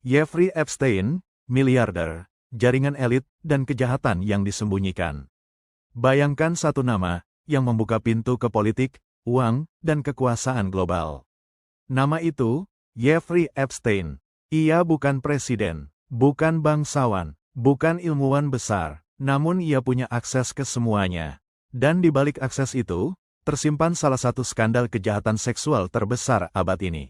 Jeffrey Epstein, miliarder, jaringan elit, dan kejahatan yang disembunyikan. Bayangkan satu nama yang membuka pintu ke politik, uang, dan kekuasaan global. Nama itu, Jeffrey Epstein. Ia bukan presiden, bukan bangsawan, bukan ilmuwan besar, namun ia punya akses ke semuanya. Dan di balik akses itu, tersimpan salah satu skandal kejahatan seksual terbesar abad ini.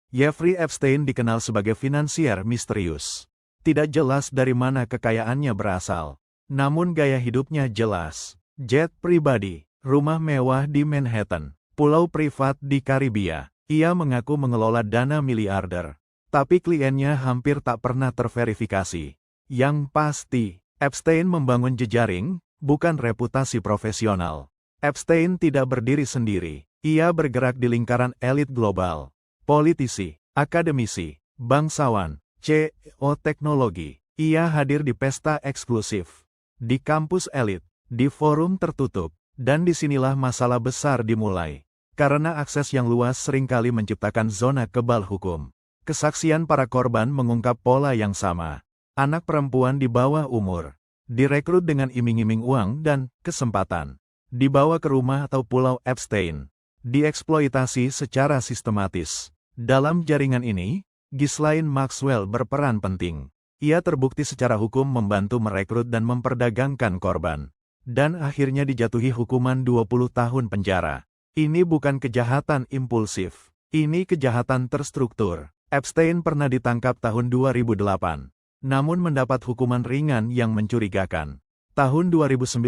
Jeffrey Epstein dikenal sebagai finansier misterius. Tidak jelas dari mana kekayaannya berasal. Namun gaya hidupnya jelas. Jet pribadi, rumah mewah di Manhattan, pulau privat di Karibia. Ia mengaku mengelola dana miliarder. Tapi kliennya hampir tak pernah terverifikasi. Yang pasti, Epstein membangun jejaring, bukan reputasi profesional. Epstein tidak berdiri sendiri. Ia bergerak di lingkaran elit global. Politisi, akademisi, bangsawan, CEO teknologi. Ia hadir di pesta eksklusif, di kampus elit, di forum tertutup, dan disinilah masalah besar dimulai. Karena akses yang luas seringkali menciptakan zona kebal hukum. Kesaksian para korban mengungkap pola yang sama. Anak perempuan di bawah umur, direkrut dengan iming-iming uang dan kesempatan. Dibawa ke rumah atau pulau Epstein. Dieksploitasi secara sistematis. Dalam jaringan ini, Ghislaine Maxwell berperan penting. Ia terbukti secara hukum membantu merekrut dan memperdagangkan korban. Dan akhirnya dijatuhi hukuman 20 tahun penjara. Ini bukan kejahatan impulsif. Ini kejahatan terstruktur. Epstein pernah ditangkap tahun 2008. Namun mendapat hukuman ringan yang mencurigakan. Tahun 2019,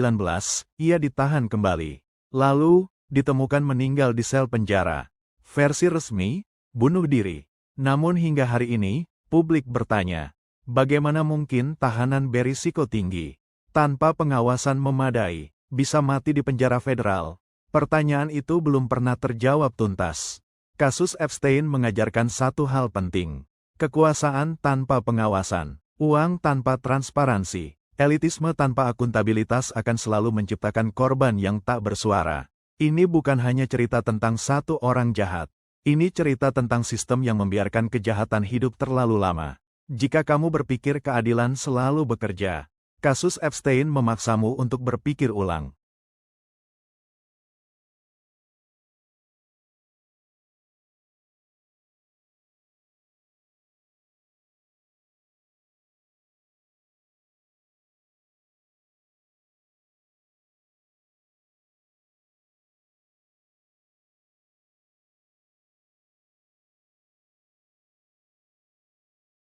ia ditahan kembali. Lalu, ditemukan meninggal di sel penjara. Versi resmi, bunuh diri. Namun hingga hari ini, publik bertanya, bagaimana mungkin tahanan berisiko tinggi, tanpa pengawasan memadai, bisa mati di penjara federal? Pertanyaan itu belum pernah terjawab tuntas. Kasus Epstein mengajarkan satu hal penting. Kekuasaan tanpa pengawasan, uang tanpa transparansi, elitisme tanpa akuntabilitas akan selalu menciptakan korban yang tak bersuara. Ini bukan hanya cerita tentang satu orang jahat. Ini cerita tentang sistem yang membiarkan kejahatan hidup terlalu lama. Jika kamu berpikir keadilan selalu bekerja, kasus Epstein memaksamu untuk berpikir ulang.